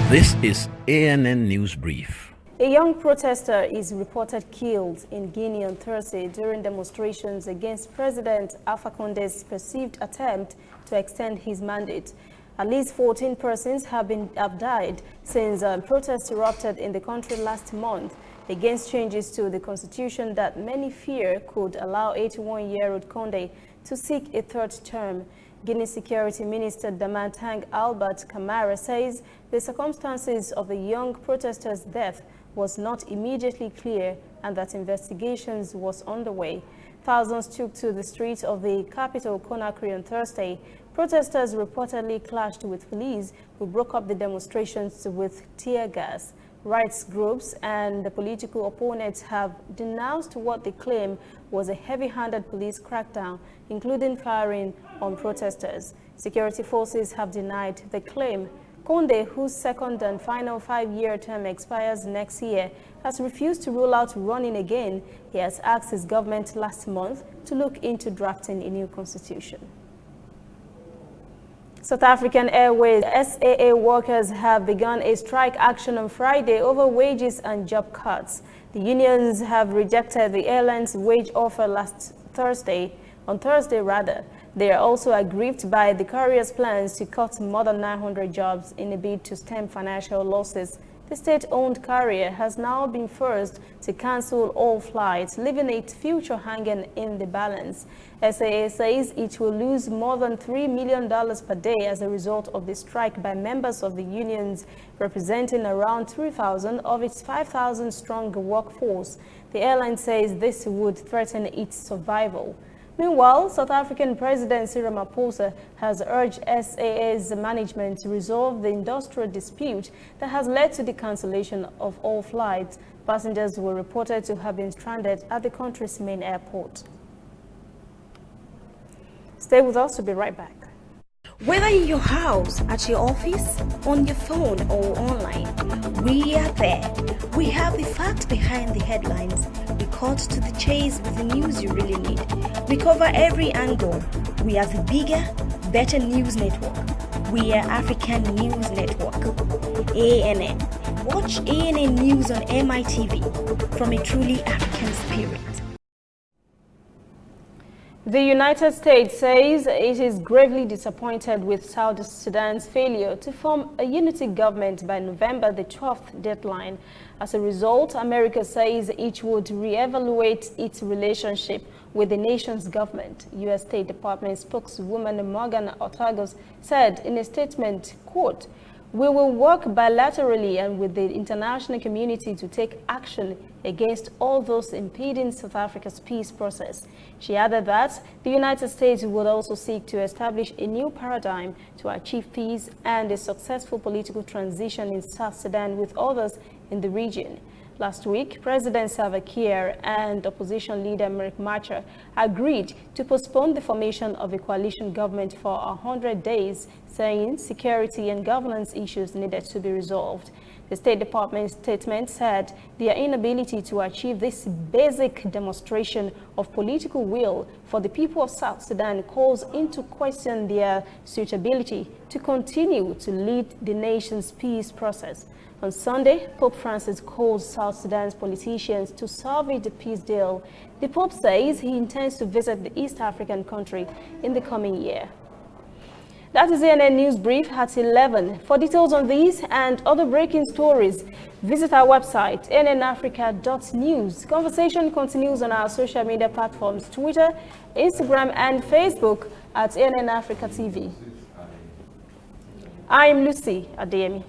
This is ANN News Brief. A young protester is reported killed in Guinea on Thursday during demonstrations against President Alpha Conde's perceived attempt to extend his mandate. At least 14 persons have died since protests erupted in the country last month against changes to the constitution that many fear could allow 81-year-old Conde to seek a third term. Guinea Security Minister Damantang Albert Kamara says the circumstances of the young protester's death was not immediately clear and that investigations was underway. Thousands took to the streets of the capital, Conakry, on Thursday. Protesters reportedly clashed with police, who broke up the demonstrations with tear gas. Rights groups and the political opponents have denounced what they claim was a heavy-handed police crackdown, including firing on protesters. Security forces have denied the claim. Conde, whose second and final 5-year term expires next year, has refused to rule out running again. He has asked his government last month to look into drafting a new constitution. South African Airways SAA workers have begun a strike action on Friday over wages and job cuts. The unions have rejected the airline's wage offer on Thursday. They are also aggrieved by the carrier's plans to cut more than 900 jobs in a bid to stem financial losses. The state-owned carrier has now been forced to cancel all flights, leaving its future hanging in the balance. SAA says it will lose more than $3 million per day as a result of the strike by members of the unions, representing around 3,000 of its 5,000-strong workforce. The airline says this would threaten its survival. Meanwhile, South African President Cyril Ramaphosa has urged SAA's management to resolve the industrial dispute that has led to the cancellation of all flights. Passengers were reported to have been stranded at the country's main airport. Stay with us, we'll be right back. Whether in your house, at your office, on your phone or online, we are there. We have the facts behind the headlines. We cut to the chase with the news you really need. We cover every angle. We are the bigger, better news network. We are African News Network. ANN. Watch ANN News on MITV from a truly African spirit. The United States says it is gravely disappointed with South Sudan's failure to form a unity government by November the 12th deadline. As a result, America says it would reevaluate its relationship with the nation's government. U.S. State Department spokeswoman Morgan Ortagus said in a statement, quote, "We will work bilaterally and with the international community to take action against all those impeding South Africa's peace process." She added that the United States would also seek to establish a new paradigm to achieve peace and a successful political transition in South Sudan with others in the region. Last week, President Salva Kiir and opposition leader Riek Machar agreed to postpone the formation of a coalition government for 100 days, saying security and governance issues needed to be resolved. The State Department statement said their inability to achieve this basic demonstration of political will for the people of South Sudan calls into question their suitability to continue to lead the nation's peace process. On Sunday, Pope Francis called South Sudan's politicians to salvage the peace deal. The Pope says he intends to visit the East African country in the coming year. That is ANN News Brief at 11. For details on these and other breaking stories, visit our website, nnafrica.news. Conversation continues on our social media platforms, Twitter, Instagram, and Facebook at ANN Africa TV. I'm Lucy Adeyemi.